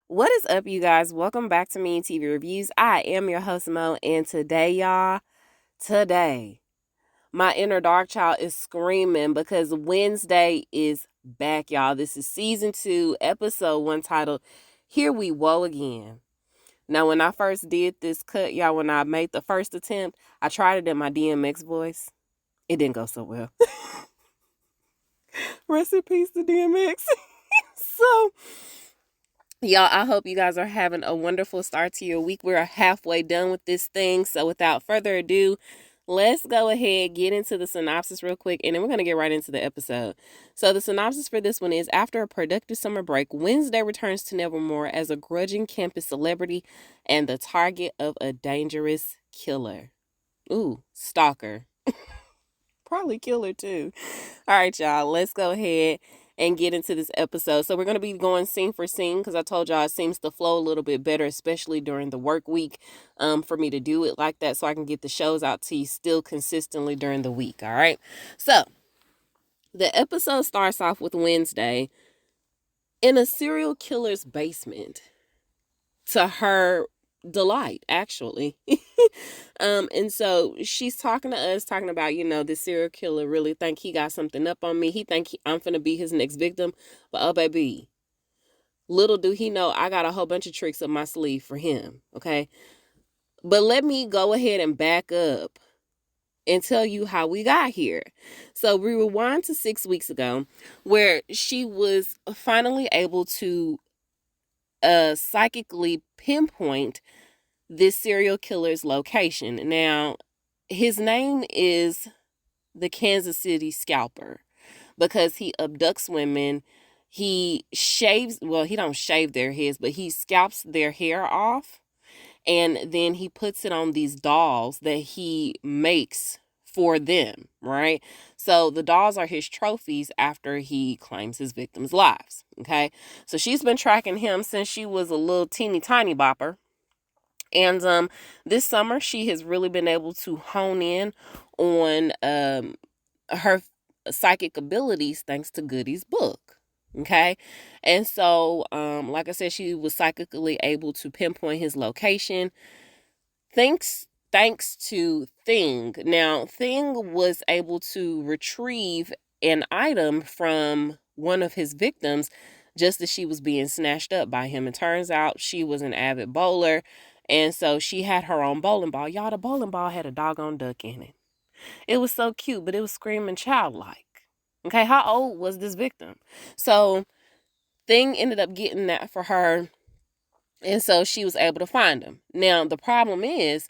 What is up, you guys? Welcome back to Me and TV Reviews. I am your host, Mo, and today, today, my inner dark child is screaming because Wednesday is back, y'all. This is season 2, episode 1, titled Here We Woe Again. Now, when I first did this cut, y'all, when I made the first attempt, I tried it in my DMX voice. It didn't go so well. Rest in peace to DMX. So, y'all, I hope you guys are having a wonderful start to your week. We're halfway done with this thing. So without further ado, let's go ahead, get into the synopsis real quick, and then we're going to get right into the episode. So the synopsis for this one is, after a productive summer break, Wednesday returns to Nevermore as a grudging campus celebrity and the target of a dangerous killer. Ooh, stalker. Probably killer too. All right, y'all, let's go ahead and get into this episode. So we're going to be going scene for scene because I told y'all it seems to flow a little bit better, especially during the work week, for me to do it like that so I can get the shows out to you still consistently during the week. All right. So the episode starts off with Wednesday in a serial killer's basement, to her delight, actually. And so she's talking to us, talking about, this serial killer really think he got something up on me. He think I'm finna be his next victim. But oh, baby, little do he know I got a whole bunch of tricks up my sleeve for him, okay? But let me go ahead and back up and tell you how we got here. So we rewind to 6 weeks ago, where she was finally able to psychically pinpoint this serial killer's location. Now, his name is the Kansas City Scalper because he abducts women. He shaves, well, he don't shave their heads, but he scalps their hair off, and then he puts it on these dolls that he makes for them, right? So the dolls are his trophies after he claims his victims' lives, okay? So she's been tracking him since she was a little teeny tiny bopper. And this summer, she has really been able to hone in on her psychic abilities thanks to Goody's book. Okay. And so, like I said, she was psychically able to pinpoint his location thanks to Thing. Now, Thing was able to retrieve an item from one of his victims just as she was being snatched up by him. It turns out she was an avid bowler, and so she had her own bowling ball. Y'all, the bowling ball had a doggone duck in it. It was so cute, but it was screaming childlike. Okay, how old was this victim? So Thing ended up getting that for her, and so she was able to find him. Now, the problem is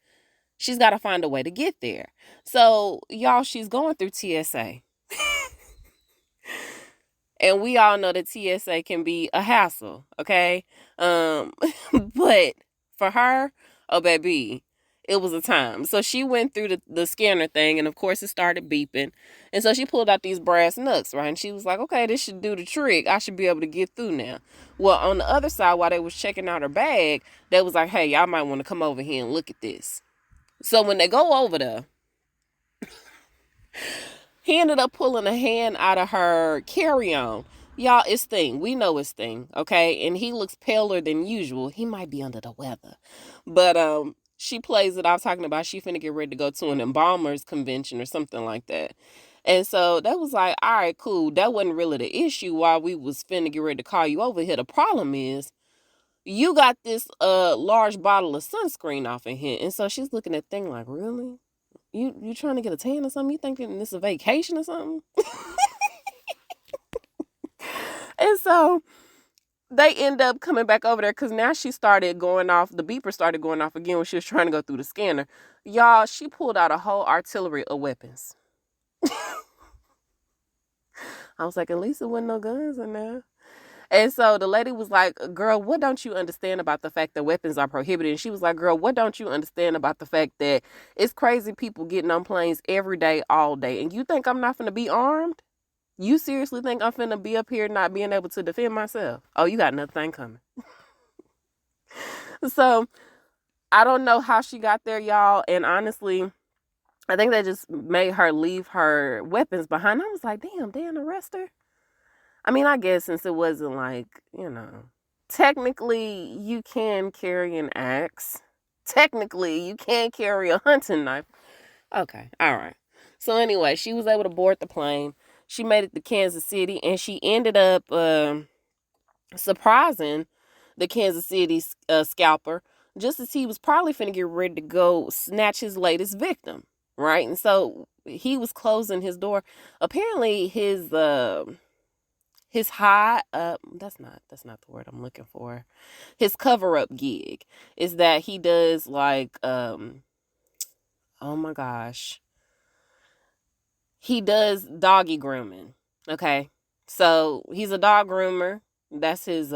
she's got to find a way to get there. So, y'all, she's going through TSA. And we all know that TSA can be a hassle, okay? But for her, oh baby, it was a time. So she went through the scanner thing, and of course it started beeping. And so she pulled out these brass knucks, right? And she was like, okay, this should do the trick. I should be able to get through now. Well, on the other side, while they was checking out her bag, they was like, hey, y'all might want to come over here and look at this. So when they go over there, he ended up pulling a hand out of her carry-on. Y'all, it's Thing. We know it's Thing, okay? And he looks paler than usual. He might be under the weather. But she plays it off talking about she finna get ready to go to an embalmers convention or something like that. And so that was like, all right, cool. That wasn't really the issue while we was finna get ready to call you over here. The problem is you got this large bottle of sunscreen off in here. And so she's looking at Thing like, really? You trying to get a tan or something? You thinking this is a vacation or something? And so they end up coming back over there because now she started going off. The beeper started going off again when she was trying to go through the scanner. Y'all, she pulled out a whole artillery of weapons. I was like, at least it wasn't no guns in there. And so the lady was like, girl, what don't you understand about the fact that weapons are prohibited? And she was like, girl, what don't you understand about the fact that it's crazy people getting on planes every day, all day. And you think I'm not going to be armed? You seriously think I'm finna be up here not being able to defend myself? Oh, you got another thing coming. So I don't know how she got there, y'all. And honestly, I think they just made her leave her weapons behind. I was like, damn, they didn't arrest her. I mean, I guess since it wasn't like, technically you can carry an axe. Technically you can carry a hunting knife. Okay, all right. So anyway, she was able to board the plane. She made it to Kansas City, and she ended up surprising the Kansas City scalper just as he was probably finna get ready to go snatch his latest victim, right? And so he was closing his door. Apparently, his high up that's not the word I'm looking for. His cover up gig is that he does like oh my gosh, he does doggy grooming. Okay, so he's a dog groomer. That's his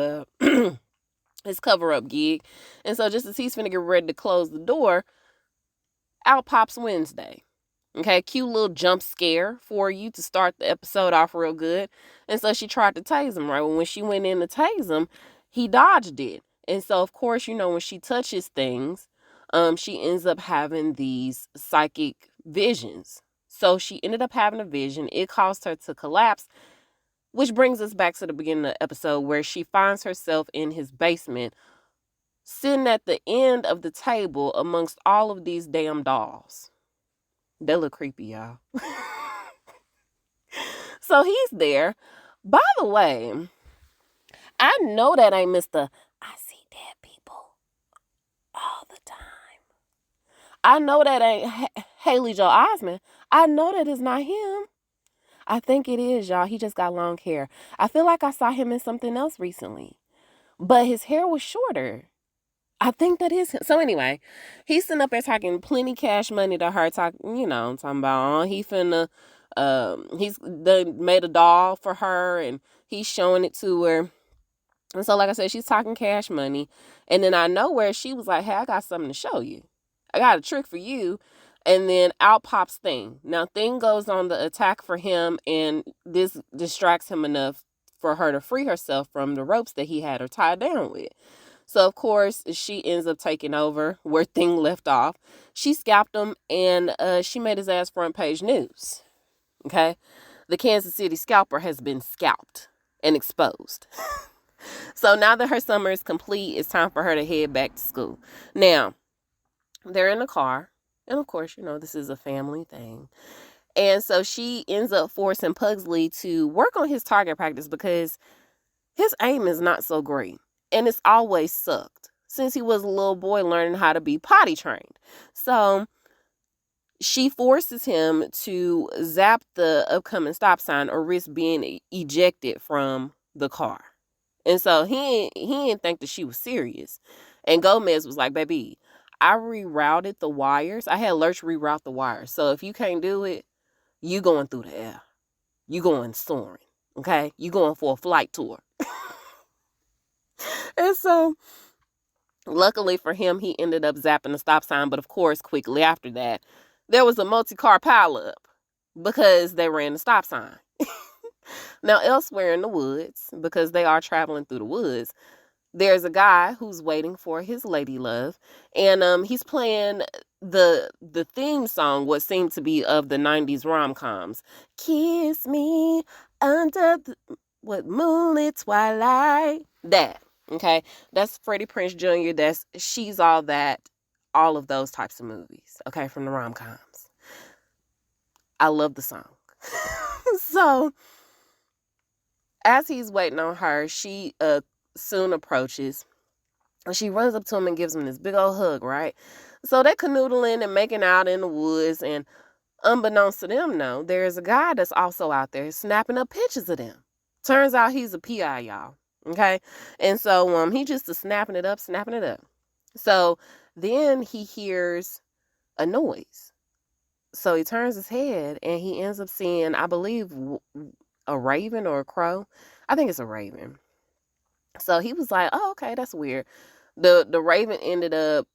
his cover up gig. And so just as he's finna get ready to close the door, out pops Wednesday. Okay, cute little jump scare for you to start the episode off real good. And so she tried to tase him, right? When she went in to tase him, he dodged it. And so, of course, when she touches things, she ends up having these psychic visions. So she ended up having a vision. It caused her to collapse, which brings us back to the beginning of the episode where she finds herself in his basement, sitting at the end of the table amongst all of these damn dolls. They look creepy, y'all. So he's there. By the way, I know that ain't Mr. I see dead people all the time. I know that ain't Haley Joel Osment. I know that is not him. I think it is, y'all. He just got long hair. I feel like I saw him in something else recently, but his hair was shorter. I think that is him. So anyway, he's sitting up there talking plenty cash money to her, talking about, he finna, he's made a doll for her and he's showing it to her. And so, like I said, she's talking cash money. And then I know where she was like, hey, I got something to show you. I got a trick for you. And then out pops Thing. Now, Thing goes on the attack for him, and this distracts him enough for her to free herself from the ropes that he had her tied down with. So, of course, she ends up taking over where Thing left off. She scalped him, and she made his ass front page news. Okay? The Kansas City scalper has been scalped and exposed. So now that her summer is complete, it's time for her to head back to school. Now, they're in the car. And of course, this is a family thing. And so she ends up forcing Pugsley to work on his target practice because his aim is not so great. And it's always sucked since he was a little boy learning how to be potty trained. So she forces him to zap the upcoming stop sign or risk being ejected from the car. And so he didn't think that she was serious. And Gomez was like, baby, I rerouted the wires. I had Lurch reroute the wires. So if you can't do it, you going through the air. You going soaring. Okay? You going for a flight tour. And so luckily for him, he ended up zapping the stop sign. But of course, quickly after that, there was a multi-car pileup because they ran the stop sign. Now, elsewhere in the woods, because they are traveling through the woods, there's a guy who's waiting for his lady love, and he's playing the theme song, what seemed to be of the 90s rom-coms. Kiss me under the moonlit twilight. That, okay? That's Freddie Prinze Jr., that's She's All That, all of those types of movies, okay, from the rom-coms. I love the song. So as he's waiting on her, she soon approaches. And she runs up to him and gives him this big old hug, right? So they're canoodling and making out in the woods. And unbeknownst to them, no, there's a guy that's also out there snapping up pictures of them. Turns out he's a PI, y'all. Okay? And so he just is snapping it up. So then he hears a noise. So he turns his head and he ends up seeing, I believe, a raven or a crow. I think it's a raven. So he was like, oh, okay, that's weird. The raven ended up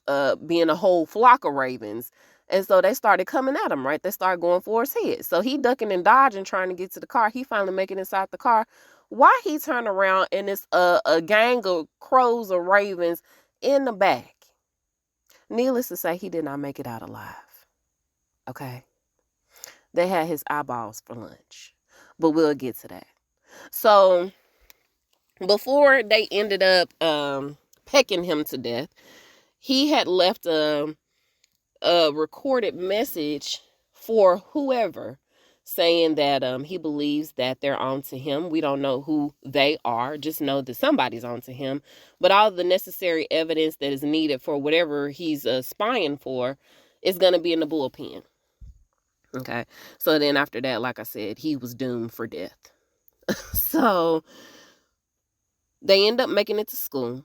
being a whole flock of ravens. And so they started coming at him, right? They started going for his head. So he ducking and dodging, trying to get to the car. He finally make it inside the car. Why he turned around and it's a gang of crows or ravens in the back. Needless to say, he did not make it out alive. Okay? They had his eyeballs for lunch. But we'll get to that. So before they ended up pecking him to death, he had left a recorded message for whoever, saying that he believes that they're on to him. We don't know who they are, just know that somebody's on to him. But all the necessary evidence that is needed for whatever he's spying for is going to be in the bullpen. Okay, so then after that, like I said, he was doomed for death. So they end up making it to school,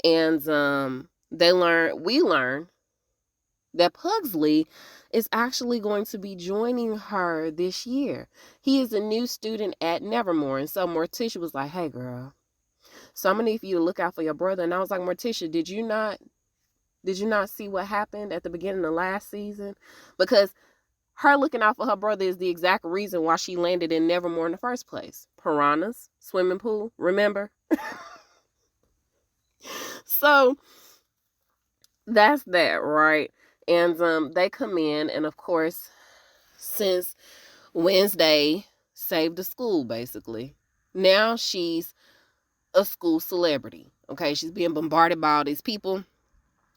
and we learn that Pugsley is actually going to be joining her this year. He is a new student at Nevermore. And so Morticia was like, hey, girl, so I'm going to need for you to look out for your brother. And I was like, Morticia, did you not see what happened at the beginning of last season? Because her looking out for her brother is the exact reason why she landed in Nevermore in the first place. Piranhas, swimming pool, remember? So that's that, right? And they come in, and of course, since Wednesday saved the school, basically, now she's a school celebrity. Okay, she's being bombarded by all these people.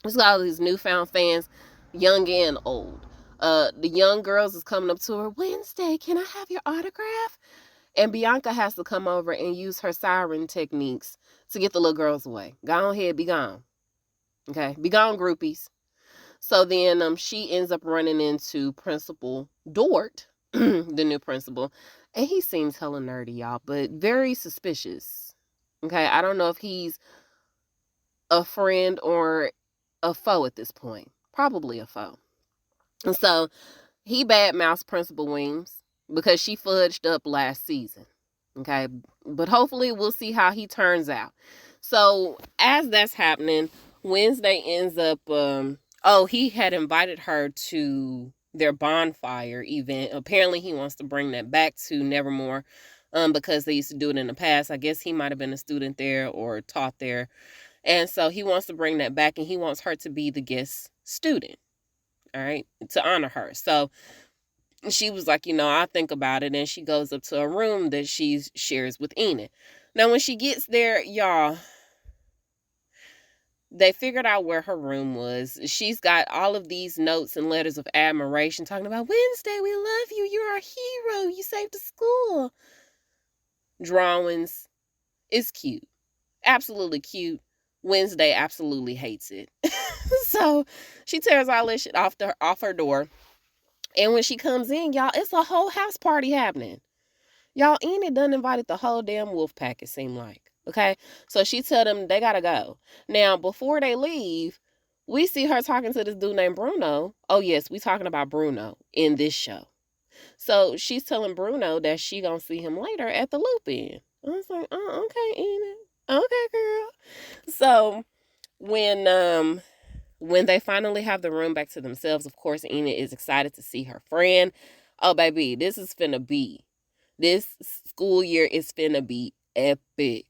There's all these newfound fans, young and old. The young girls is coming up to her, Wednesday, can I have your autograph? And Bianca has to come over and use her siren techniques to get the little girls away. Go ahead, be gone. Okay, be gone, groupies. So then she ends up running into Principal Dort, the new principal, and he seems hella nerdy, y'all, but very suspicious. Okay, I don't know if he's a friend or a foe at this point. Probably a foe. And so he badmouths Principal Weems because she fudged up last season. Okay, but hopefully we'll see how he turns out. So as that's happening, Wednesday ends up he had invited her to their bonfire event. Apparently he wants to bring that back to Nevermore because they used to do it in the past. I guess he might have been a student there or taught there. And so he wants to bring that back, and he wants her to be the guest student, all right, to honor her. So she was like, I'll think about it. And she goes up to a room that she shares with Enid. Now, when she gets there, y'all, they figured out where her room was. She's got all of these notes and letters of admiration talking about, Wednesday, we love you. You're our hero. You saved the school. Drawings. It's cute. Absolutely cute. Wednesday absolutely hates it. So she tears all this shit off her door. And when she comes in, y'all, it's a whole house party happening. Y'all, Enid done invited the whole damn wolf pack, it seemed like. Okay? So she tell them they gotta go. Now, before they leave, we see her talking to this dude named Bruno. Oh, yes, we talking about Bruno in this show. So she's telling Bruno that she gonna see him later at the loop-in. I was like, oh, okay, Enid. Okay, girl. So when they finally have the room back to themselves, of course, Enid is excited to see her friend. Oh, baby, this school year is finna be epic.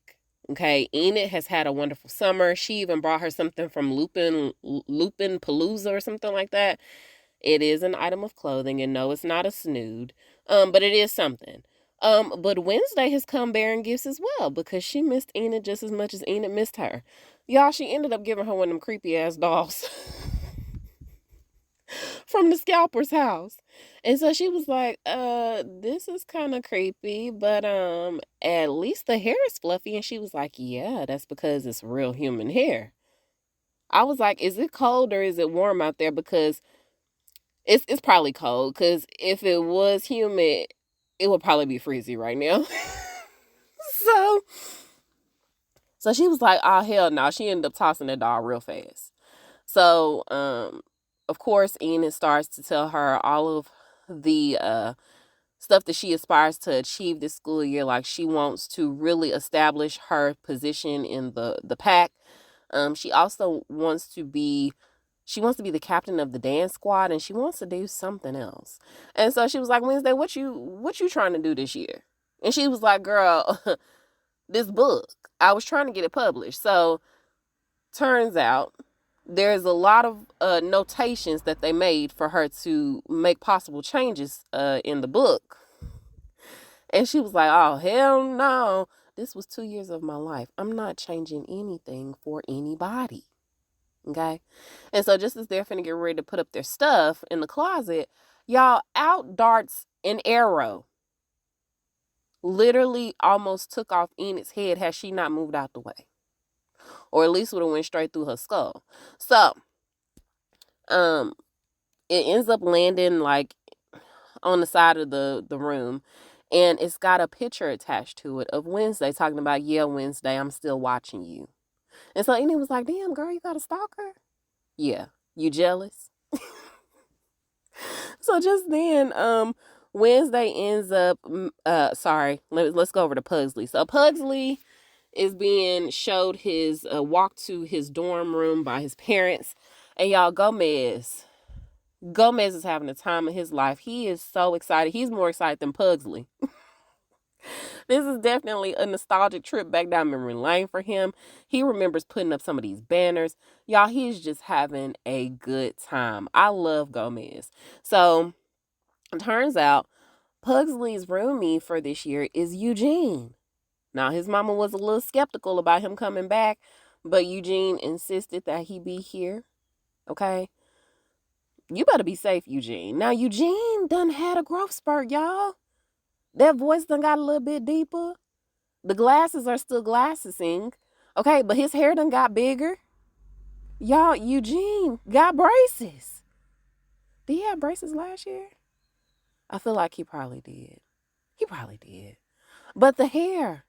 Okay, Enid has had a wonderful summer. She even brought her something from Lupin Palooza or something like that. It is an item of clothing, and no, it's not a snood. But it is something. But Wednesday has come bearing gifts as well because she missed Enid just as much as Enid missed her. Y'all, she ended up giving her one of them creepy ass dolls from the scalper's house. And so she was like, this is kind of creepy, but at least the hair is fluffy. And she was like, yeah, that's because it's real human hair. I was like, is it cold or is it warm out there? Because it's probably cold, because if it was humid, it would probably be freezy right now. So she was like, oh, hell no. She ended up tossing that doll real fast. So, of course, Enid starts to tell her all of the stuff that she aspires to achieve this school year. Like, she wants to really establish her position in the pack. She also wants to be the captain of the dance squad, and she wants to do something else. And so she was like, Wednesday, what you trying to do this year? And she was like, girl, this book, I was trying to get it published. So turns out there's a lot of notations that they made for her to make possible changes in the book. And she was like, oh, hell no. This was 2 years of my life. I'm not changing anything for anybody. Okay. And so just as they're finna get ready to put up their stuff in the closet, y'all, out darts an arrow. Literally almost took off Enid's head had she not moved out the way. Or at least would have went straight through her skull. So, it ends up landing like on the side of the room. And it's got a picture attached to it of Wednesday talking about, yeah, Wednesday, I'm still watching you. And so Enid was like, damn, girl, you got a stalker? Yeah. You jealous? So just then, Wednesday ends up, let's go over to Pugsley. So Pugsley is being showed his walk to his dorm room by his parents. And y'all, Gomez is having the time of his life. He is so excited. He's more excited than Pugsley. This is definitely a nostalgic trip back down memory lane for him. He remembers putting up some of these banners. Y'all, he's just having a good time. I love Gomez. So, it turns out Pugsley's roomie for this year is Eugene. Now, his mama was a little skeptical about him coming back, but Eugene insisted that he be here. Okay? You better be safe, Eugene. Now, Eugene done had a growth spurt, y'all. That voice done got a little bit deeper. The glasses are still glassing. Okay, but his hair done got bigger. Y'all, Eugene got braces. Did he have braces last year? I feel like he probably did. But the hair.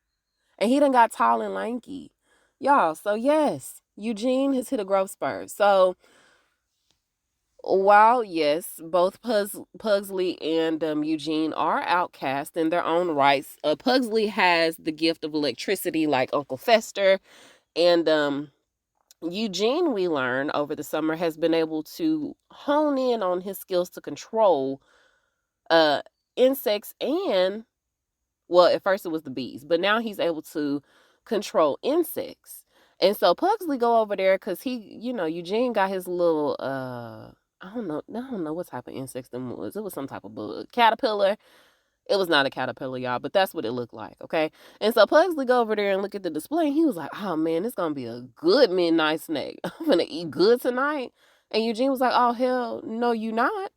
And he done got tall and lanky. Y'all, so yes, Eugene has hit a growth spurt. So while, yes, both Pugsley and Eugene are outcast in their own rights, Pugsley has the gift of electricity like Uncle Fester. And Eugene, we learn over the summer, has been able to hone in on his skills to control insects and, well, at first it was the bees, but now he's able to control insects. And so Pugsley go over there because Eugene got his little, I don't know what type of insects them was. It was some type of bug. Caterpillar. It was not a caterpillar, y'all, but that's what it looked like, okay? And so Pugsley go over there and look at the display, and he was like, oh, man, it's going to be a good midnight snack. I'm going to eat good tonight. And Eugene was like, oh, hell, no, you not.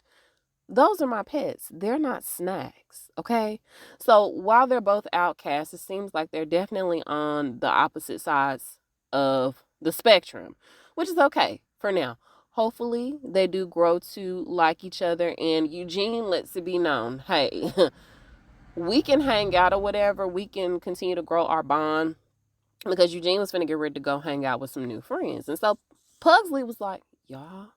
Those are my pets. They're not snacks, okay? So while they're both outcasts, it seems like they're definitely on the opposite sides of the spectrum, which is okay for now. Hopefully, they do grow to like each other, and Eugene lets it be known, hey, we can hang out or whatever. We can continue to grow our bond, because Eugene was finna get ready to go hang out with some new friends. And so Pugsley was like, y'all,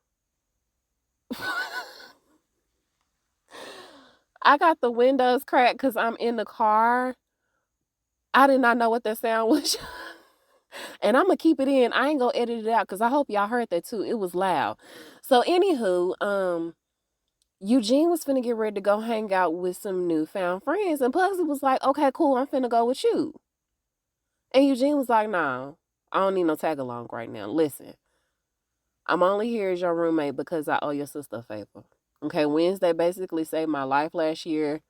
I got the windows cracked because I'm in the car. I did not know what that sound was. And I'm going to keep it in. I ain't going to edit it out because I hope y'all heard that too. It was loud. So anywho, Eugene was finna get ready to go hang out with some newfound friends. And Pugsley was like, okay, cool, I'm finna go with you. And Eugene was like, no, I don't need no tag along right now. Listen, I'm only here as your roommate because I owe your sister a favor. Okay, Wednesday basically saved my life last year.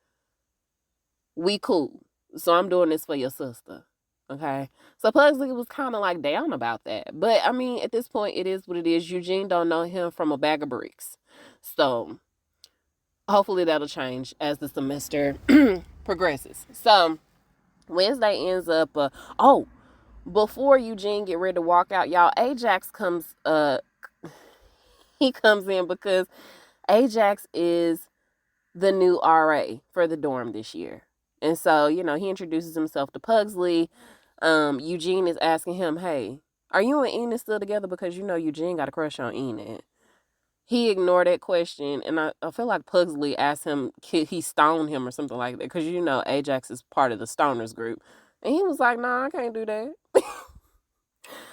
We cool. So I'm doing this for your sister. Okay. So Pugsley was kind of like down about that. But I mean, at this point, it is what it is. Eugene don't know him from a bag of bricks. So hopefully that'll change as the semester progresses. So Wednesday ends up, before Eugene get ready to walk out, y'all, Ajax comes, he comes in because Ajax is the new RA for the dorm this year. And so, he introduces himself to Pugsley. Eugene is asking him, hey, are you and Enid still together? Because Eugene got a crush on Enid. He ignored that question, and I feel like Pugsley asked him, could he stone him or something like that? Because Ajax is part of the stoners group. And he was like, nah, I can't do that.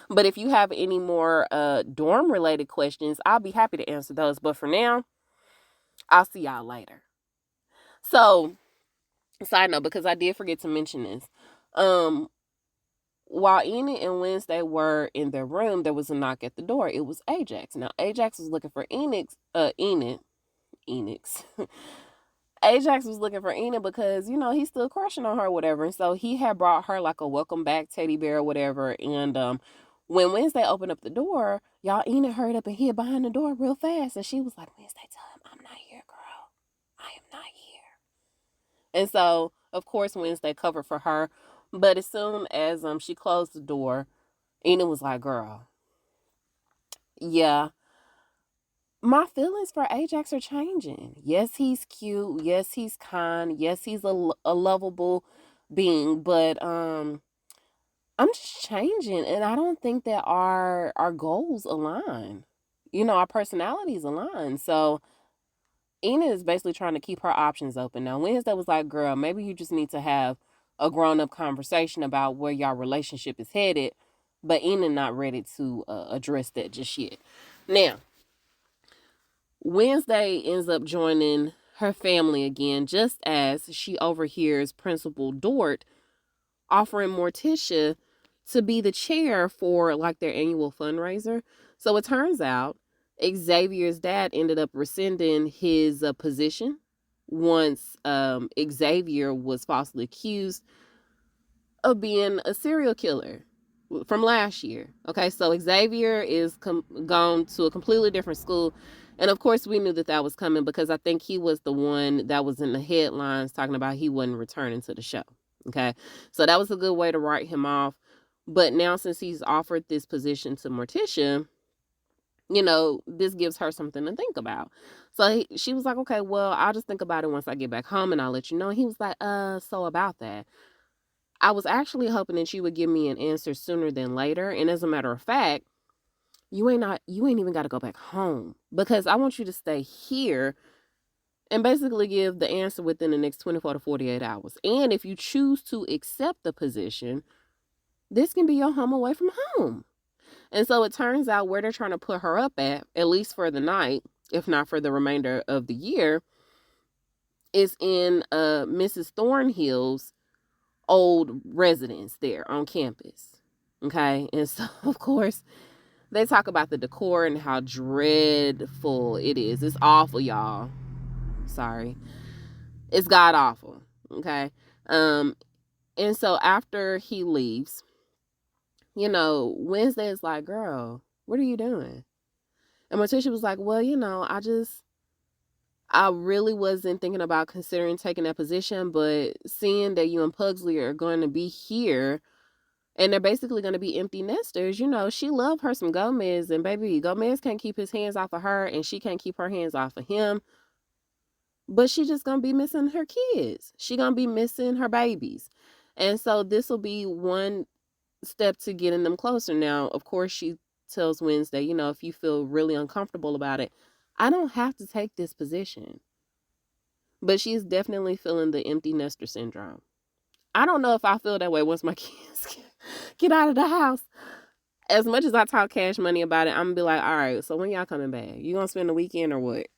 But if you have any more dorm-related questions, I'll be happy to answer those. But for now, I'll see y'all later. So, side note, because I did forget to mention this. While Enid and Wednesday were in their room, there was a knock at the door. It was Ajax. Now, Ajax was looking for Enix. Ajax was looking for Enid because, he's still crushing on her or whatever. And so he had brought her like a welcome back teddy bear or whatever. And when Wednesday opened up the door, y'all, Enid hurried up and hid behind the door real fast. And she was like, Wednesday, tell him I'm not here, girl. I am not here. And so, of course, Wednesday covered for her. But as soon as she closed the door, Enid was like, girl, yeah, my feelings for Ajax are changing. Yes, he's cute. Yes, he's kind. Yes, he's a lovable being. But I'm just changing, and I don't think that our goals align. Our personalities align. So Enid is basically trying to keep her options open. Now, Wednesday was like, girl, maybe you just need to have a grown up conversation about where your relationship is headed. But Enid not ready to address that just yet. Now, Wednesday ends up joining her family again, just as she overhears Principal Dort offering Morticia to be the chair for like their annual fundraiser. So it turns out Xavier's dad ended up rescinding his position once Xavier was falsely accused of being a serial killer from last year. Okay, so Xavier is gone to a completely different school. And of course, we knew that that was coming because I think he was the one that was in the headlines talking about he wasn't returning to the show. Okay, so that was a good way to write him off. But now, since he's offered this position to Morticia, this gives her something to think about. So she was like, okay, well, I'll just think about it once I get back home and I'll let you know. And he was like, so about that, I was actually hoping that you would give me an answer sooner than later. And as a matter of fact, you ain't even got to go back home because I want you to stay here and basically give the answer within the next 24 to 48 hours. And if you choose to accept the position, this can be your home away from home. And so it turns out where they're trying to put her up at least for the night, if not for the remainder of the year, is in Mrs. Thornhill's old residence there on campus. Okay. And so, of course, they talk about the decor and how dreadful it is. It's awful, y'all. Sorry. It's god awful. Okay. And so after he leaves, Wednesday is like, girl, what are you doing? And Morticia was like, well, I really wasn't thinking about considering taking that position, but seeing that you and Pugsley are going to be here and they're basically going to be empty nesters, she loved her some Gomez, and baby, Gomez can't keep his hands off of her and she can't keep her hands off of him. But she just going to be missing her kids. She going to be missing her babies. And so this will be one step to getting them closer. Now, of course, she tells Wednesday, if you feel really uncomfortable about it, I don't have to take this position. But she's definitely feeling the empty nester syndrome. I don't know if I feel that way once my kids get out of the house. As much as I talk Cash Money about it, I'm gonna be like, all right, so when y'all coming back? You gonna spend the weekend or what?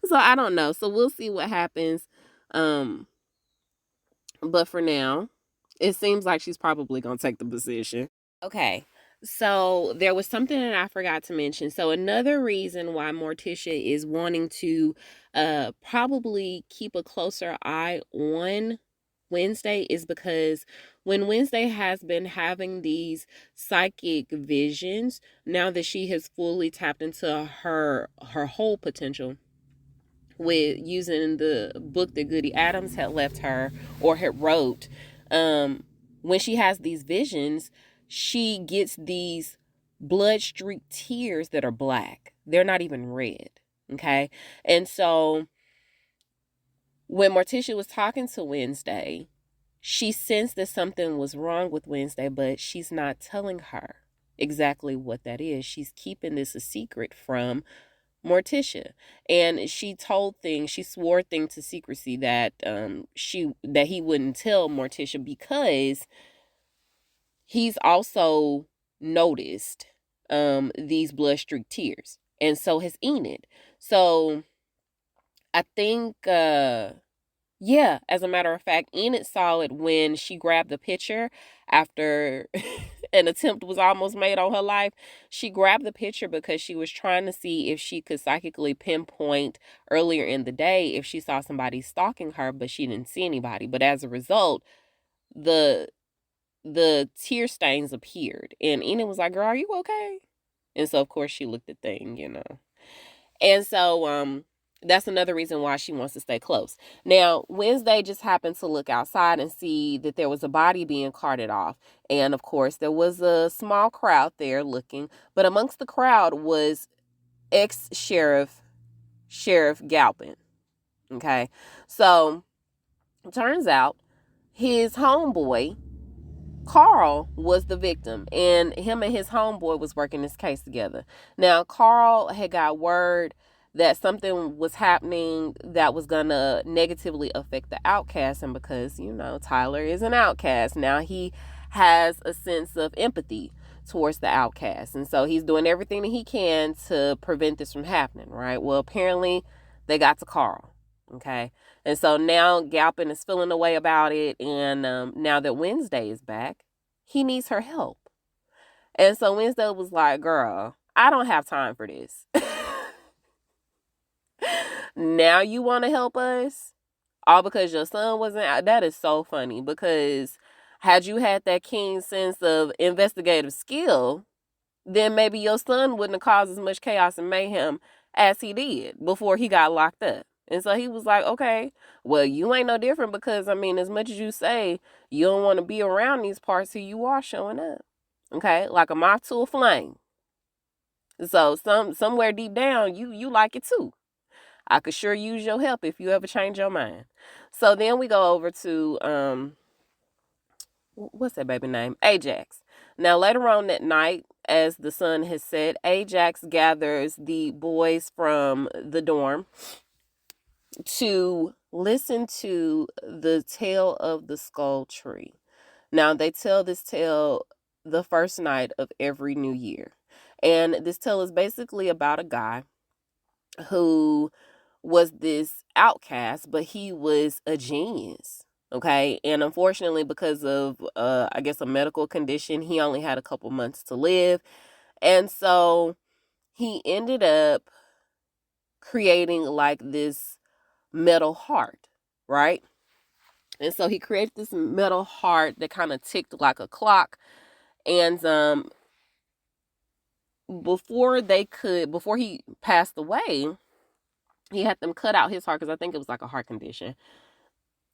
So I don't know. So we'll see what happens. But for now, it seems like she's probably gonna take the position. Okay. So there was something that I forgot to mention. So another reason why Morticia is wanting to probably keep a closer eye on Wednesday is because when Wednesday has been having these psychic visions, now that she has fully tapped into her whole potential with using the book that Goody Adams had left her or had wrote, when she has these visions, she gets these blood streaked tears that are black. They're not even red. Okay. And so when Morticia was talking to Wednesday, she sensed that something was wrong with Wednesday, but she's not telling her exactly what that is. She's keeping this a secret from Morticia. And she swore things to secrecy that he wouldn't tell Morticia because he's also noticed these blood streaked tears. And so has Enid. So I think Yeah, as a matter of fact, Enid saw it when she grabbed the picture after an attempt was almost made on her life. She grabbed the picture because she was trying to see if she could psychically pinpoint earlier in the day if she saw somebody stalking her, but she didn't see anybody. But as a result, the the tear stains appeared, and Enid was like, "Girl, are you okay?" And so of course she looked at thing. And so that's another reason why she wants to stay close. Now, Wednesday just happened to look outside and see that there was a body being carted off. And of course, there was a small crowd there looking, but amongst the crowd was ex-sheriff Galpin. Okay. So, turns out his homeboy Carl was the victim, and him and his homeboy was working this case together. Now, Carl had got word that something was happening that was gonna negatively affect the outcast, and because Tyler is an outcast, now he has a sense of empathy towards the outcast, and so he's doing everything that he can to prevent this from happening. Right? Well, apparently, they got to Carl. Okay. And so now Galpin is feeling a way about it. And now that Wednesday is back, he needs her help. And so Wednesday was like, girl, I don't have time for this. Now you want to help us? All because your son wasn't out. That is so funny, because had you had that keen sense of investigative skill, then maybe your son wouldn't have caused as much chaos and mayhem as he did before he got locked up. And so he was like, okay, well, you ain't no different, because, I mean, as much as you say you don't want to be around these parts, here you are showing up. Okay, like a moth to a flame. So somewhere deep down, you like it too. I could sure use your help if you ever change your mind. So then we go over to what's that baby name? Ajax. Now, later on that night, as the sun has set, Ajax gathers the boys from the dorm to listen to the tale of the skull tree. Now, they tell this tale the first night of every new year. And this tale is basically about a guy who was this outcast, but he was a genius. Okay. And unfortunately, because of, I guess, a medical condition, he only had a couple months to live. And so he ended up creating like this metal heart, right? And so he created this metal heart that kind of ticked like a clock. And before he passed away, he had them cut out his heart, because I think it was like a heart condition.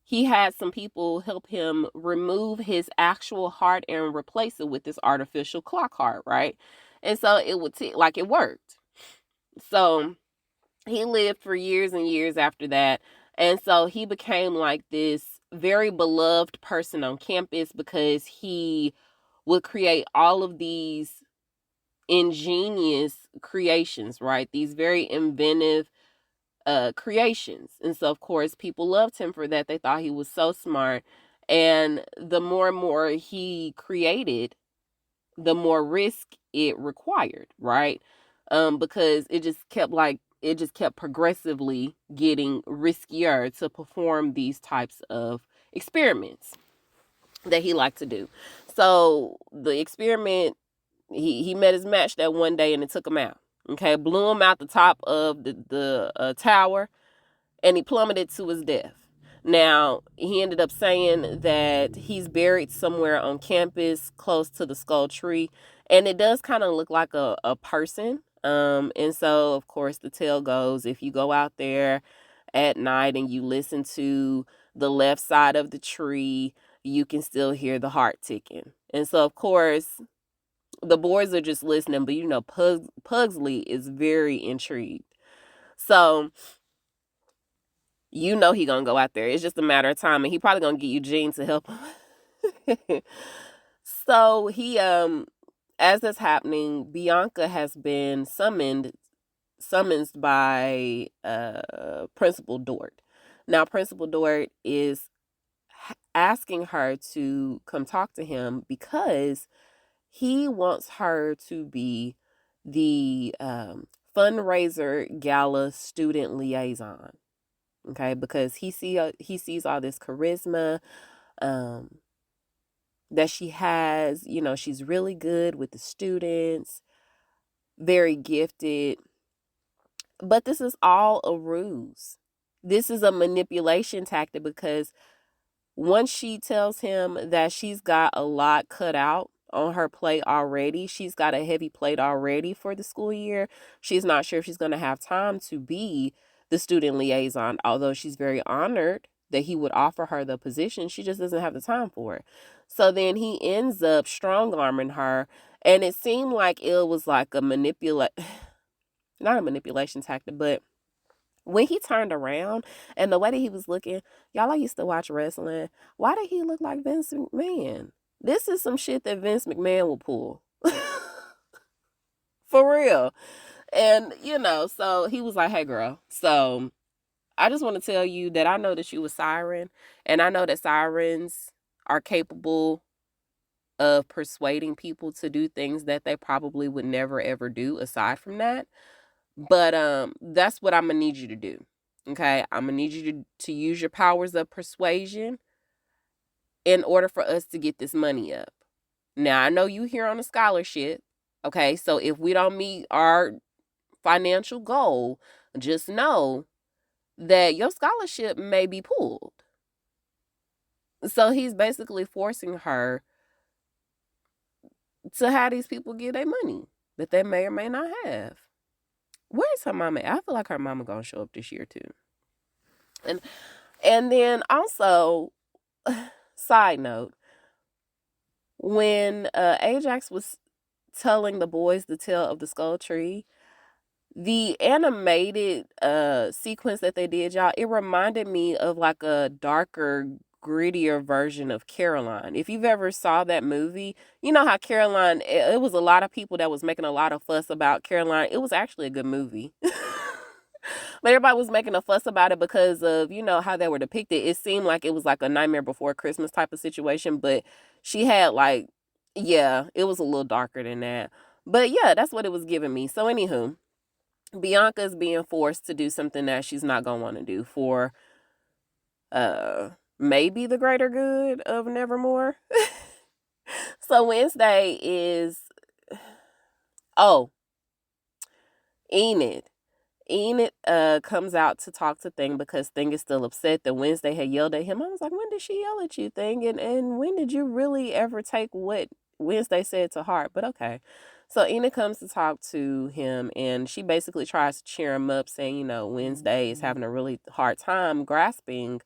He had some people help him remove his actual heart and replace it with this artificial clock heart, right? And so it would like it worked. So he lived for years and years after that. And so he became like this very beloved person on campus, because he would create all of these ingenious creations, right? These very inventive creations. And so, of course, people loved him for that. They thought he was so smart. And the more and more he created, the more risk it required, right? Because it just kept progressively getting riskier to perform these types of experiments that he liked to do. So the experiment, he met his match that one day, and it took him out. Okay, blew him out the top of the tower, and he plummeted to his death. Now, he ended up saying that he's buried somewhere on campus close to the skull tree, and it does kind of look like a person. And so, of course, the tale goes, if you go out there at night and you listen to the left side of the tree, you can still hear the heart ticking. And so, of course, the boys are just listening, but Pugsley is very intrigued. So he gonna go out there. It's just a matter of time, and he probably gonna get Eugene to help him. So he as that's happening, Bianca has been summoned by Principal Dort. Now, Principal Dort is asking her to come talk to him, because he wants her to be the fundraiser gala student liaison. Okay, because he sees all this charisma um, that she has. You know, she's really good with the students, very gifted. But this is all a ruse. This is a manipulation tactic because once she tells him that she's got a lot cut out on her plate already, she's got a heavy plate already for the school year. She's not sure if she's going to have time to be the student liaison, although she's very honored that he would offer her the position. She just doesn't have the time for it. So then he ends up strong arming her, and it seemed like it was like a not a manipulation tactic, but when he turned around and the way that he was looking, y'all, I used to watch wrestling. Why did he look like Vince McMahon? This is some shit that Vince McMahon will pull. For real. And, so he was like, hey, girl. So I just want to tell you that I know that you a siren, and I know that sirens are capable of persuading people to do things that they probably would never, ever do aside from that. But that's what I'm gonna need you to do. Okay? I'm gonna need you to use your powers of persuasion in order for us to get this money up. Now, I know you here on a scholarship. Okay, so if we don't meet our financial goal, just know that your scholarship may be pulled. So he's basically forcing her to have these people get their money that they may or may not have. Where's her mama? I feel like her mama gonna show up this year too. And then also, side note, when Ajax was telling the boys the tale of the skull tree, the animated sequence that they did, y'all, it reminded me of like a darker, grittier version of Caroline. If you've ever saw that movie, you know how Caroline, it was a lot of people that was making a lot of fuss about Caroline. It was actually a good movie. But everybody was making a fuss about it because of, how they were depicted. It seemed like it was like a Nightmare Before Christmas type of situation, but she had like, yeah, it was a little darker than that. But yeah, that's what it was giving me. So anywho, Bianca's being forced to do something that she's not gonna want to do for maybe the greater good of Nevermore. So Wednesday is Enid. Enid comes out to talk to Thing because Thing is still upset that Wednesday had yelled at him. I was like, when did she yell at you, Thing? And when did you really ever take what Wednesday said to heart? But okay. So Enid comes to talk to him, and she basically tries to cheer him up, saying, Wednesday is having a really hard time grasping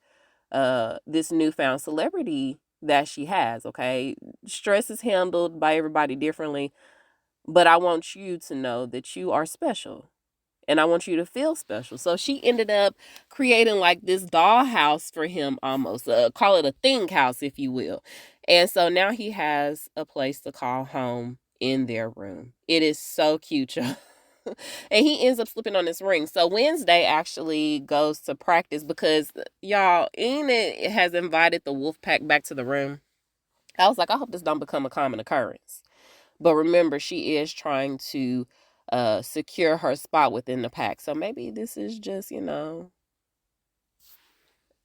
this newfound celebrity that she has, okay? Stress is handled by everybody differently, but I want you to know that you are special. And I want you to feel special. So she ended up creating like this dollhouse for him almost. Call it a thing house, if you will. And so now he has a place to call home in their room. It is so cute, y'all. And he ends up slipping on this ring. So Wednesday actually goes to practice because, y'all, Enid has invited the wolf pack back to the room. I was like, I hope this don't become a common occurrence. But remember, she is trying to secure her spot within the pack. So maybe this is just,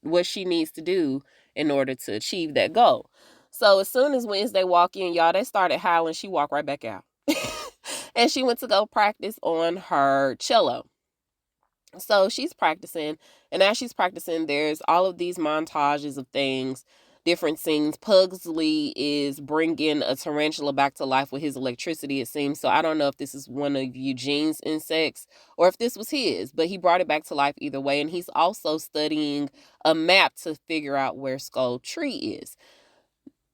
what she needs to do in order to achieve that goal. So as soon as Wednesday walk in, y'all, they started howling. She walked right back out. And she went to go practice on her cello. So she's practicing, and as she's practicing, there's all of these montages of things, different scenes. Pugsley is bringing a tarantula back to life with his electricity, it seems. So I don't know if this is one of Eugene's insects or if this was his, but he brought it back to life either way. And he's also studying a map to figure out where Skull Tree is.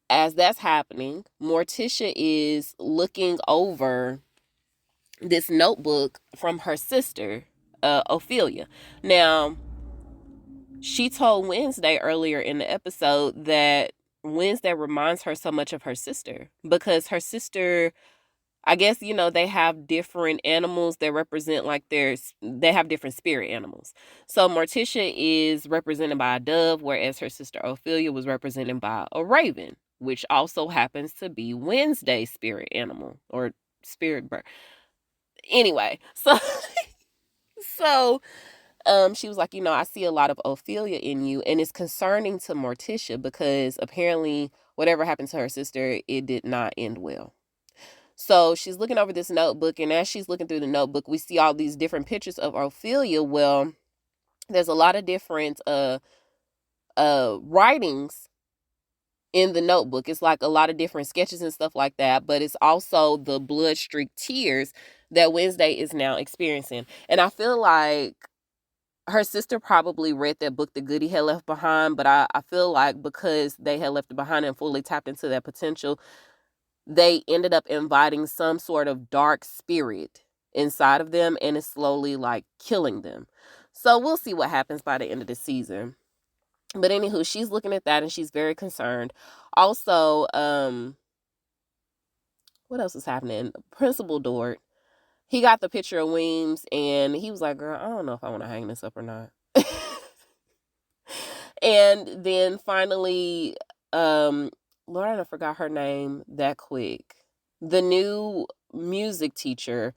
As that's happening, Morticia is looking over this notebook from her sister, Ophelia. Now, she told Wednesday earlier in the episode that Wednesday reminds her so much of her sister because her sister, I guess, they have different animals that represent like they have different spirit animals. So Morticia is represented by a dove, whereas her sister Ophelia was represented by a raven, which also happens to be Wednesday's spirit animal or spirit bird. Anyway, so she was like, I see a lot of Ophelia in you, and it's concerning to Morticia because apparently whatever happened to her sister, it did not end well. So she's looking over this notebook, and as she's looking through the notebook, we see all these different pictures of Ophelia. Well, there's a lot of different writings in the notebook. It's like a lot of different sketches and stuff like that, but it's also the blood streak tears that Wednesday is now experiencing. And I feel like her sister probably read that book that Goody had left behind, but I feel like because they had left it behind and fully tapped into that potential, they ended up inviting some sort of dark spirit inside of them, and it's slowly like killing them. So we'll see what happens by the end of the season. But anywho, she's looking at that and she's very concerned. Also, what else is happening? Principal Dort, he got the picture of Weems and he was like, girl, I don't know if I want to hang this up or not. And then finally, Lord, I forgot her name that quick. The new music teacher,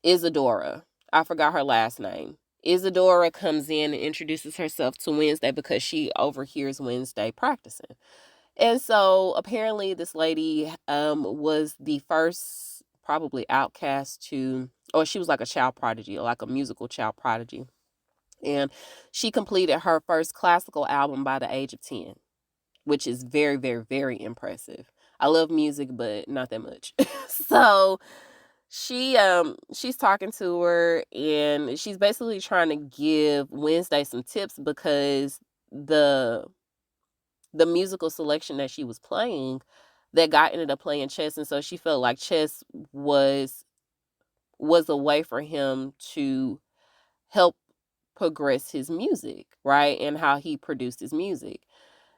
Isadora. I forgot her last name. Isadora comes in and introduces herself to Wednesday because she overhears Wednesday practicing. And so apparently this lady was the first probably outcast to, or she was like a child prodigy, or like a musical child prodigy. And she completed her first classical album by the age of 10, which is very, very, very impressive. I love music, but not that much. So she's talking to her and she's basically trying to give Wednesday some tips because the musical selection that she was playing, that guy ended up playing chess, and so she felt like chess was a way for him to help progress his music, right? And how he produced his music.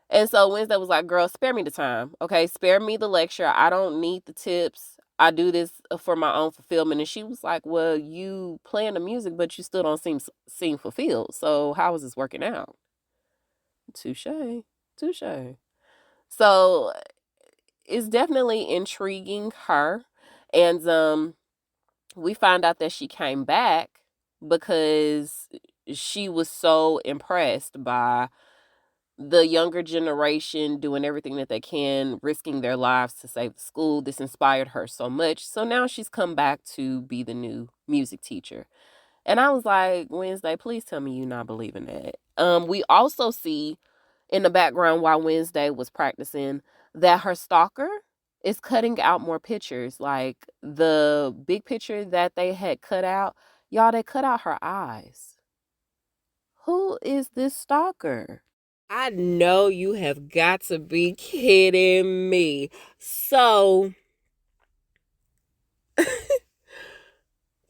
And so Wednesday was like, girl, spare me the time. Okay, spare me the lecture. I don't need the tips. I do this for my own fulfillment. And she was like, well, you playing the music, but you still don't seem fulfilled. So how is this working out? Touche. Touche. So it's definitely intriguing her. And we find out that she came back because she was so impressed by the younger generation doing everything that they can, risking their lives to save the school. This inspired her so much. So now she's come back to be the new music teacher. And I was like, Wednesday, please tell me you not believing that. We also see in the background while Wednesday was practicing that her stalker is cutting out more pictures. Like the big picture that they had cut out, y'all, they cut out her eyes. Who is this stalker? I know you have got to be kidding me. So,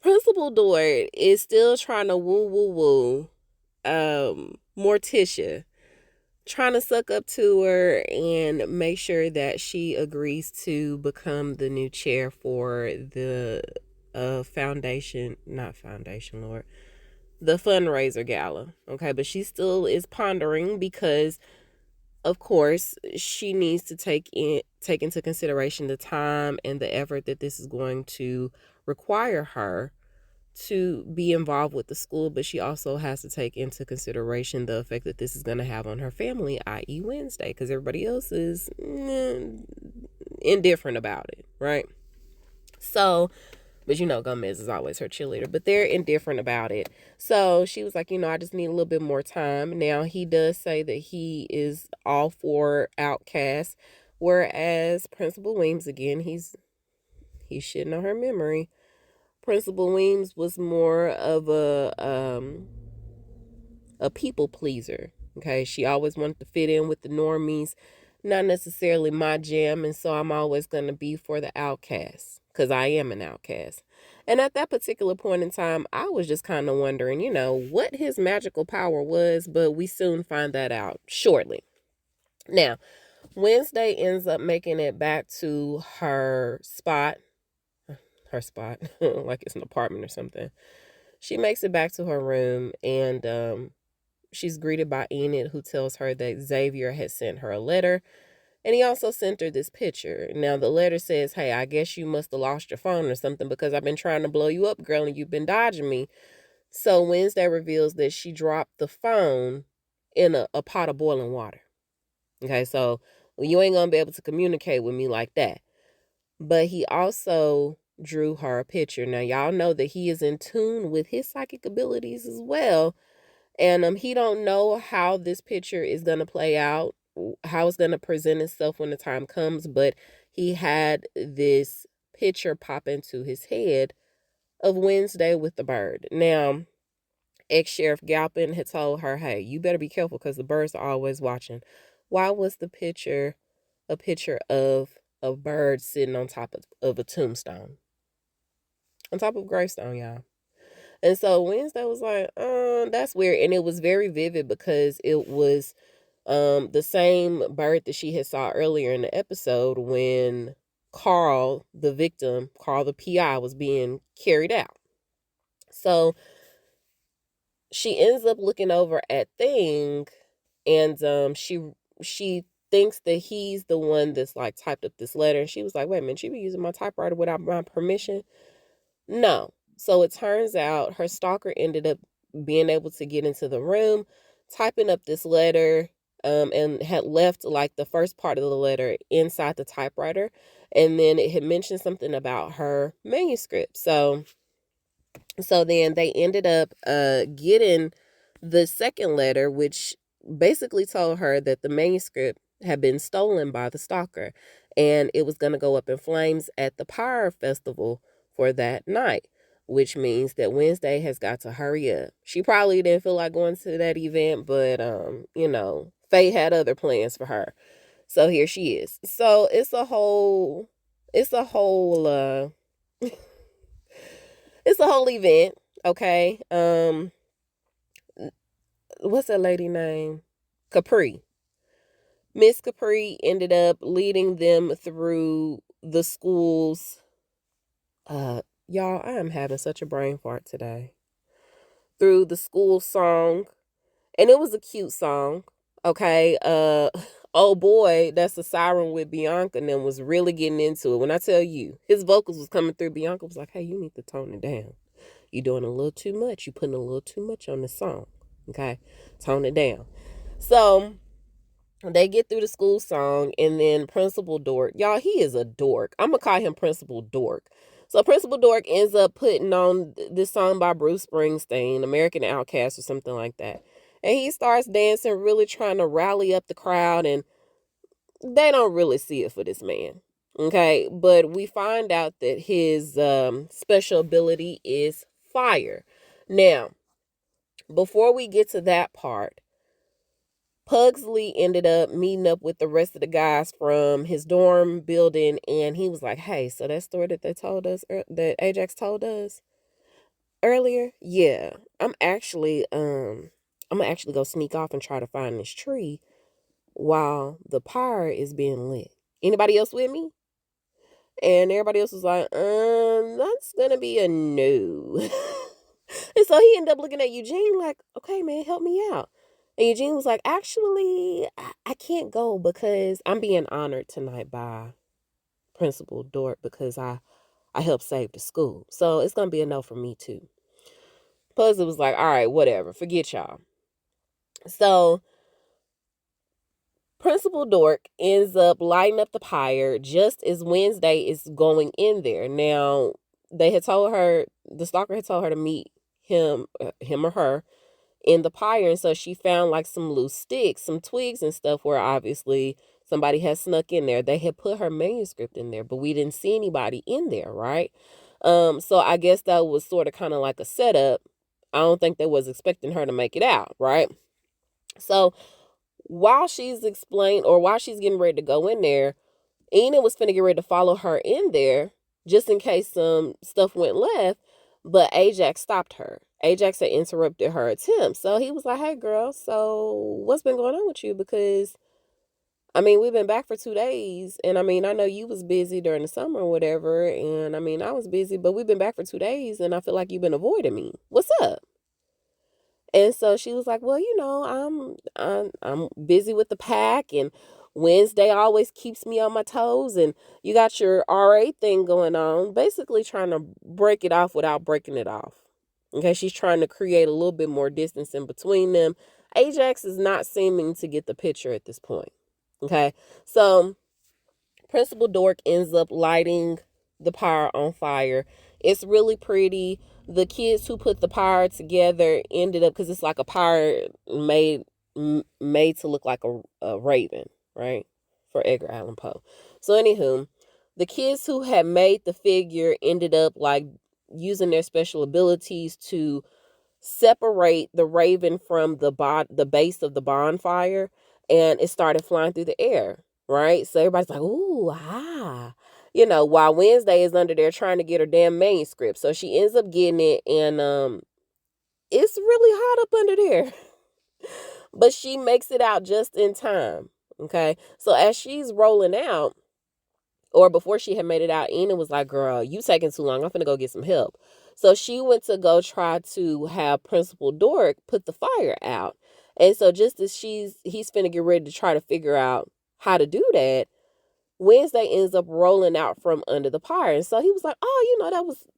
Principal Dort is still trying to woo Morticia, trying to suck up to her and make sure that she agrees to become the new chair for the foundation, not foundation, Lord, the fundraiser gala. Okay, but she still is pondering because of course she needs to take into consideration the time and the effort that this is going to require her to be involved with the school, but she also has to take into consideration the effect that this is going to have on her family, i.e. Wednesday, because everybody else is indifferent about it, right? So, but Gomez is always her cheerleader, but they're indifferent about it. So she was like, I just need a little bit more time. Now, he does say that he is all for Outcast, whereas Principal Weems, again, he's shitting on her memory. Principal Weems was more of a people pleaser. Okay, she always wanted to fit in with the normies, not necessarily my jam, and so I'm always going to be for the outcast because I am an outcast. And at that particular point in time, I was just kind of wondering, what his magical power was, but we soon find that out shortly. Now, Wednesday ends up making it back to her spot, like it's an apartment or something. She makes it back to her room and she's greeted by Enid, who tells her that Xavier had sent her a letter and he also sent her this picture. Now the letter says, hey, I guess you must have lost your phone or something because I've been trying to blow you up, girl, and you've been dodging me. So Wednesday reveals that she dropped the phone in a pot of boiling water. Okay, so you ain't gonna be able to communicate with me like that. But he also drew her a picture. Now y'all know that he is in tune with his psychic abilities as well. And he don't know how this picture is gonna play out, how it's gonna present itself when the time comes, but he had this picture pop into his head of Wednesday with the bird. Now, ex-Sheriff Galpin had told her, hey, you better be careful because the birds are always watching. Why was the picture a picture of a bird sitting on top of a tombstone? On top of a gravestone, y'all. And so Wednesday was like, that's weird. And it was very vivid because it was the same bird that she had saw earlier in the episode when Carl, the victim, Carl the PI, was being carried out. So she ends up looking over at Thing, and she thinks that he's the one that's like typed up this letter. And she was like, wait a minute, she be using my typewriter without my permission? No. So it turns out her stalker ended up being able to get into the room, typing up this letter, and had left like the first part of the letter inside the typewriter. And then it had mentioned something about her manuscript. So then they ended up getting the second letter, which basically told her that the manuscript had been stolen by the stalker and it was going to go up in flames at the Pyre Festival for that night, which means that Wednesday has got to hurry up. She probably didn't feel like going to that event, but fate had other plans for her. So here she is. So it's a whole it's a whole event, okay? What's that lady name? Capri. Miss Capri ended up leading them through the school's y'all, I am having such a brain fart today. Through the school song, and it was a cute song. Okay, oh boy, that's a siren with Bianca and then was really getting into it. When I tell you, his vocals was coming through, Bianca was like, hey, you need to tone it down. You're doing a little too much. You're putting a little too much on the song. Okay, tone it down. So they get through the school song, and then Principal Dork, y'all, he is a dork. I'm gonna call him Principal Dork. So Principal Dork ends up putting on this song by Bruce Springsteen, American Outcast or something like that. And he starts dancing, really trying to rally up the crowd, and they don't really see it for this man. Okay, but we find out that his special ability is fire. Now, before we get to that part, Pugsley ended up meeting up with the rest of the guys from his dorm building, and he was like, hey, so that story that they told us, that Ajax told us earlier, yeah, I'm gonna actually go sneak off and try to find this tree while the pyre is being lit. Anybody else with me? And everybody else was like, that's gonna be a no. And so he ended up looking at Eugene like, okay, man, help me out. And Eugene was like, actually, I can't go because I'm being honored tonight by Principal Dort because I helped save the school. So it's going to be a no for me too. Puzzle was like, all right, whatever, forget y'all. So Principal Dork ends up lighting up the pyre just as Wednesday is going in there. Now, the stalker had told her to meet him or her in the pyre, and so she found like some loose sticks, some twigs and stuff where obviously somebody had snuck in there. They had put her manuscript in there, but we didn't see anybody in there, right? So I guess that was sort of kind of like a setup. I don't think they was expecting her to make it out, right? So while she's getting ready to go in there, Enid was finna get ready to follow her in there just in case some stuff went left, but Ajax stopped her. Ajax had interrupted her attempt. So he was like, hey, girl, so what's been going on with you? Because, I mean, we've been back for 2 days. And, I mean, I know you was busy during the summer or whatever. And, I mean, I was busy, but we've been back for 2 days. And I feel like you've been avoiding me. What's up? And so she was like, well, I'm busy with the pack, and Wednesday always keeps me on my toes, and you got your RA thing going on, basically trying to break it off without breaking it off. Okay, she's trying to create a little bit more distance in between them. Ajax is not seeming to get the picture at this point. Okay, so Principal Dork ends up lighting the pyre on fire. It's really pretty. The kids who put the pyre together ended up, because it's like a pyre made to look like a raven, right? For Edgar Allan Poe. So anywho, the kids who had made the figure ended up like using their special abilities to separate the raven from the base of the bonfire, and it started flying through the air, right? So everybody's like, ooh, ah. While Wednesday is under there trying to get her damn manuscript. So she ends up getting it, and it's really hot up under there. But she makes it out just in time. Okay. So as she's rolling out, or before she had made it out, Enid was like, girl, you taking too long. I'm finna go get some help. So she went to go try to have Principal Dork put the fire out. And so just as he's finna get ready to try to figure out how to do that, Wednesday ends up rolling out from under the pyre. And so he was like, oh,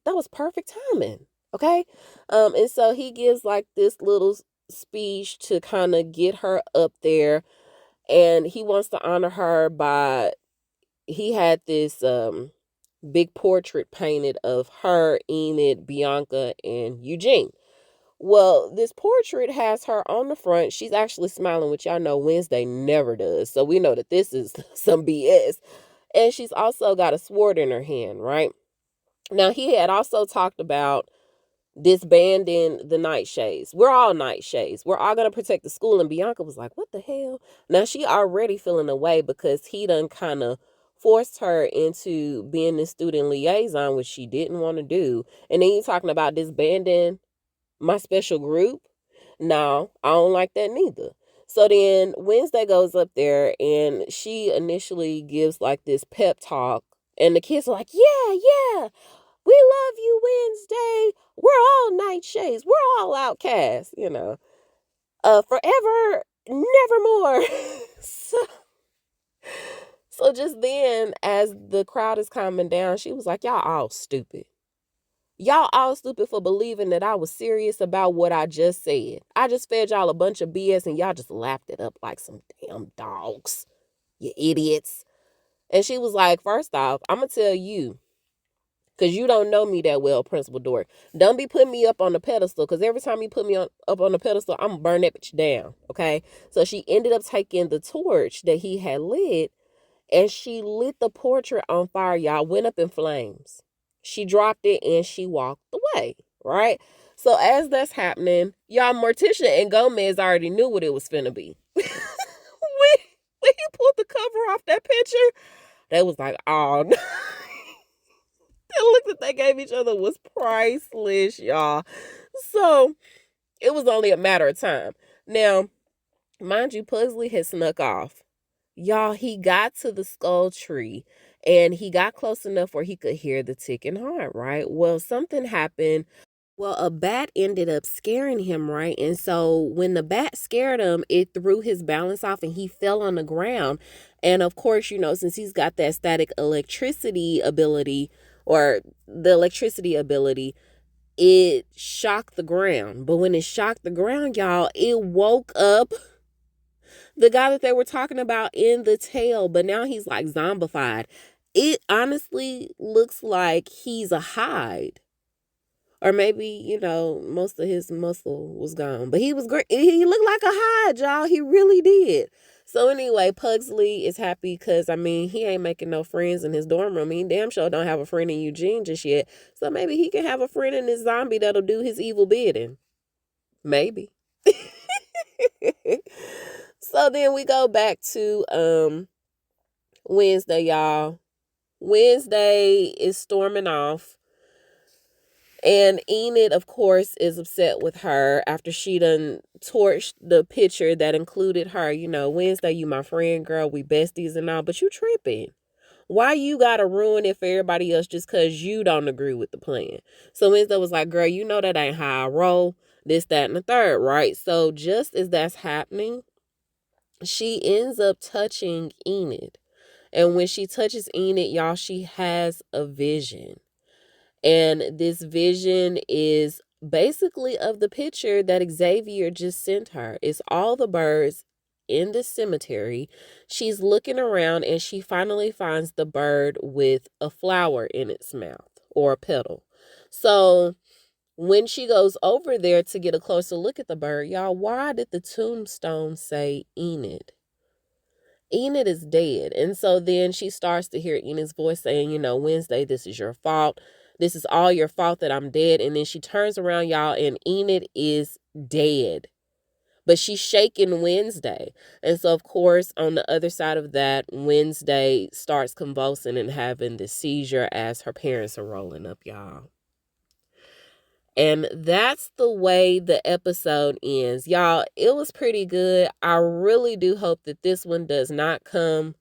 that was perfect timing. Okay. And so he gives like this little speech to kind of get her up there. And he wants to honor her by, he had this big portrait painted of her, Enid, Bianca, and Eugene. Well, this portrait has her on the front. She's actually smiling, which y'all know Wednesday never does. So we know that this is some BS. And she's also got a sword in her hand, right? Now, he had also talked about disbanding the nightshades. We're all nightshades. We're all going to protect the school. And Bianca was like, what the hell? Now, she already feeling away because he done kind of forced her into being the student liaison, which she didn't want to do. And then you talking about disbanding my special group. No, I don't like that neither. So then Wednesday goes up there and she initially gives like this pep talk. And the kids are like, yeah, yeah, we love you, Wednesday. We're all nightshades. We're all outcasts, forever, nevermore. so, so just then, as the crowd is calming down, she was like, y'all all stupid. Y'all all stupid for believing that I was serious about what I just said. I just fed y'all a bunch of BS and y'all just lapped it up like some damn dogs. You idiots. And she was like, first off, I'm going to tell you, because you don't know me that well, Principal Dork. Don't be putting me up on the pedestal, because every time you put me up on the pedestal, I'm going to burn that bitch down, okay? So she ended up taking the torch that he had lit, and she lit the portrait on fire, y'all. Went up in flames. She dropped it, and she walked away, right? So as that's happening, y'all, Morticia and Gomez already knew what it was finna be. when he pulled the cover off that picture, they was like, oh, no. The look that they gave each other was priceless, y'all. So it was only a matter of time. Now, mind you, Pugsley had snuck off. Y'all, he got to the skull tree and he got close enough where he could hear the ticking heart, right? Well, something happened. Well, a bat ended up scaring him, right? And so when the bat scared him, it threw his balance off and he fell on the ground. And of course, since he's got that static electricity ability, or the electricity ability, it shocked the ground. But when it shocked the ground, y'all, it woke up the guy that they were talking about in the tail. But now he's like zombified. It honestly looks like he's a hide. Or maybe, most of his muscle was gone. But he was great. He looked like a hide, y'all. He really did. So anyway, Pugsley is happy because, he ain't making no friends in his dorm room. He damn sure don't have a friend in Eugene just yet. So maybe he can have a friend in this zombie that'll do his evil bidding. Maybe. So then we go back to Wednesday, y'all. Wednesday is storming off. And Enid, of course, is upset with her after she done torched the picture that included her. Wednesday, you my friend, girl, we besties and all, but you tripping. Why you gotta ruin it for everybody else just because you don't agree with the plan? So Wednesday was like, girl, that ain't how I roll, this, that, and the third, right? So just as that's happening, she ends up touching Enid. And when she touches Enid, y'all, she has a vision. And this vision is basically of the picture that Xavier just sent her. It's all the birds in the cemetery. She's looking around and she finally finds the bird with a flower in its mouth, or a petal. So when she goes over there to get a closer look at the bird, y'all, why did the tombstone say Enid? Enid is dead. And so then she starts to hear Enid's voice saying, Wednesday, this is your fault. This is all your fault that I'm dead. And then she turns around, y'all, and Enid is dead. But she's shaking Wednesday. And so, of course, on the other side of that, Wednesday starts convulsing and having the seizure as her parents are rolling up, y'all. And that's the way the episode ends. Y'all, it was pretty good. I really do hope that this one does not come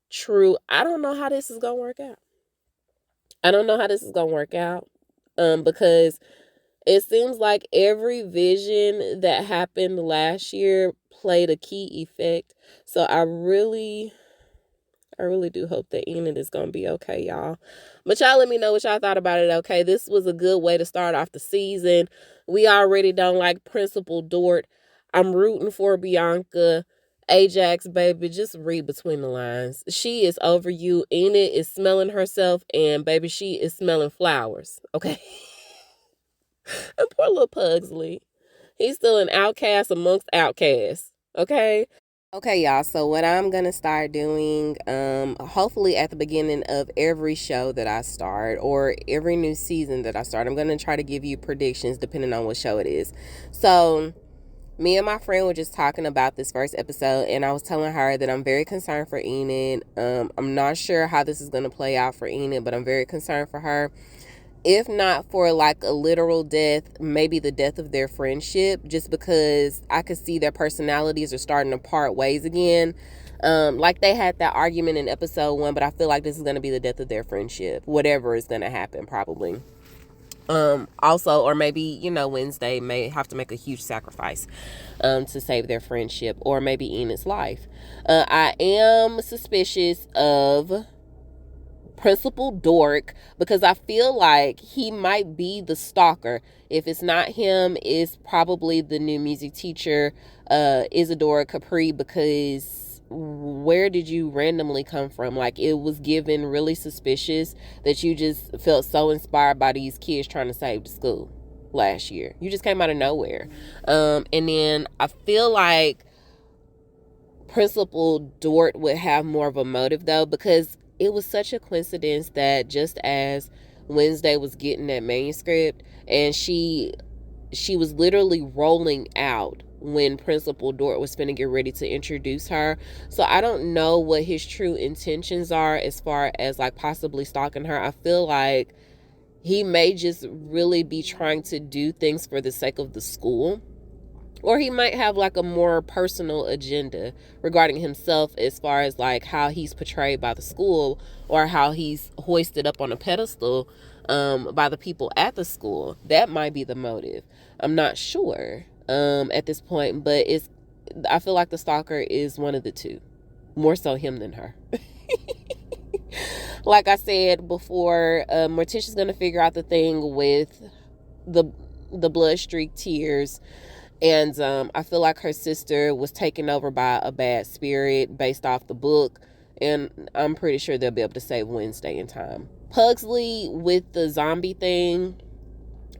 true. I don't know how this is going to work out. Because it seems like every vision that happened last year played a key effect. So I really do hope that Enid is going to be okay, y'all. But y'all let me know what y'all thought about it, okay? This was a good way to start off the season. We already don't like Principal Dort. I'm rooting for Bianca. Ajax, baby, just read between the lines. She is over you. Enid is smelling herself, and baby, she is smelling flowers, okay? And poor little Pugsley. He's still an outcast amongst outcasts, okay? Okay, y'all, so what I'm going to start doing, hopefully at the beginning of every show that I start or every new season that I start, I'm going to try to give you predictions depending on what show it is. So me and my friend were just talking about this first episode, and I was telling her that I'm very concerned for Enid. I'm not sure how this is going to play out for Enid, but I'm very concerned for her. If not for like a literal death, maybe the death of their friendship, just because I could see their personalities are starting to part ways again. Like they had that argument in episode 1, but I feel like this is going to be the death of their friendship. Whatever is going to happen, probably. Also, or maybe, Wednesday may have to make a huge sacrifice to save their friendship, or maybe Enid's life. I am suspicious of Principal Dork, because I feel like he might be the stalker. If it's not him, it's probably the new music teacher, Isadora Capri, because where did you randomly come from? Like, it was given really suspicious that you just felt so inspired by these kids trying to save the school last year. You just came out of nowhere. And then I feel like Principal Dort would have more of a motive, though, because it was such a coincidence that just as Wednesday was getting that manuscript, and she was literally rolling out when Principal Dort was finna get ready to introduce her. So I don't know what his true intentions are as far as like possibly stalking her. I feel like he may just really be trying to do things for the sake of the school. Or he might have like a more personal agenda regarding himself, as far as like how he's portrayed by the school, or how he's hoisted up on a pedestal by the people at the school. That might be the motive. I'm not sure at this point, but I feel like the stalker is one of the two. More so him than her. Like I said before, Morticia's going to figure out the thing with the blood streak tears. And I feel like her sister was taken over by a bad spirit based off the book. And I'm pretty sure they'll be able to save Wednesday in time. Pugsley with the zombie thing,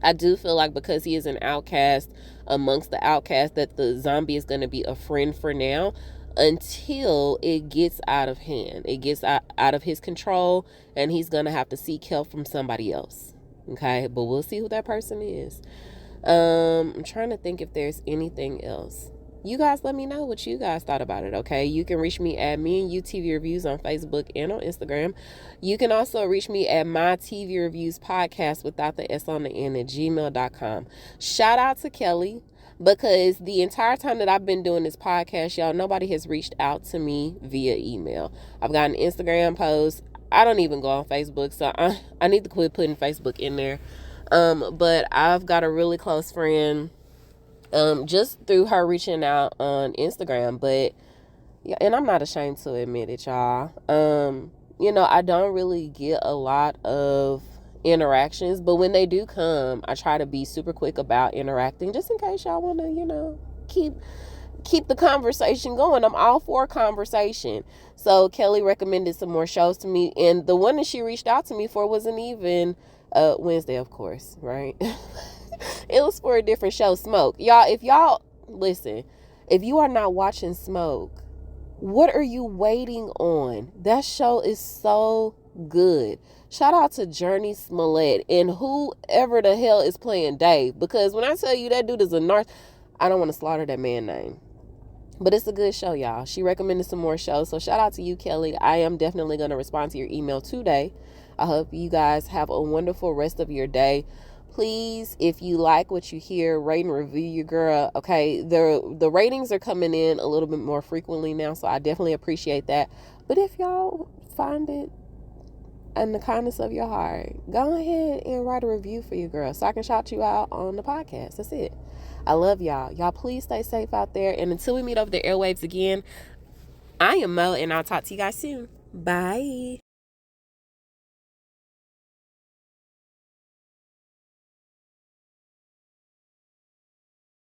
I do feel like because he is an outcast amongst the outcasts, that the zombie is going to be a friend for now until it gets out of hand. It gets out of his control, and he's going to have to seek help from somebody else. Okay, but we'll see who that person is. I'm trying to think if there's anything else. You guys let me know what you guys thought about it, okay? You can reach me at Me and You TV Reviews on Facebook and on Instagram. You can also reach me at My TV Reviews Podcast without the S on the end at gmail.com. Shout out to Kelly, because the entire time that I've been doing this podcast, y'all, nobody has reached out to me via email. I've got an Instagram post. I don't even go on Facebook, so I need to quit putting Facebook in there. But I've got a really close friend, just through her reaching out on Instagram, but yeah, and I'm not ashamed to admit it, y'all. I don't really get a lot of interactions, but when they do come, I try to be super quick about interacting, just in case y'all want to, keep the conversation going. I'm all for conversation. So Kelly recommended some more shows to me, and the one that she reached out to me for wasn't even Wednesday, of course, right? It was for a different show, Smoke. Y'all listen, if you are not watching Smoke, what are you waiting on? That show is so good. Shout out to Journey Smollett and whoever the hell is playing Dave, because when I tell you that dude is a narc, I don't want to slaughter that man's name. But it's a good show, y'all. She recommended some more shows. So shout out to you, Kelly. I am definitely going to respond to your email today. I hope you guys have a wonderful rest of your day. Please, if you like what you hear, rate and review your girl. Okay, the ratings are coming in a little bit more frequently now, so I definitely appreciate that. But if y'all find it in the kindness of your heart, go ahead and write a review for your girl so I can shout you out on the podcast. That's it. I love y'all. Y'all please stay safe out there. And until we meet over the airwaves again, I am Mo, and I'll talk to you guys soon. Bye.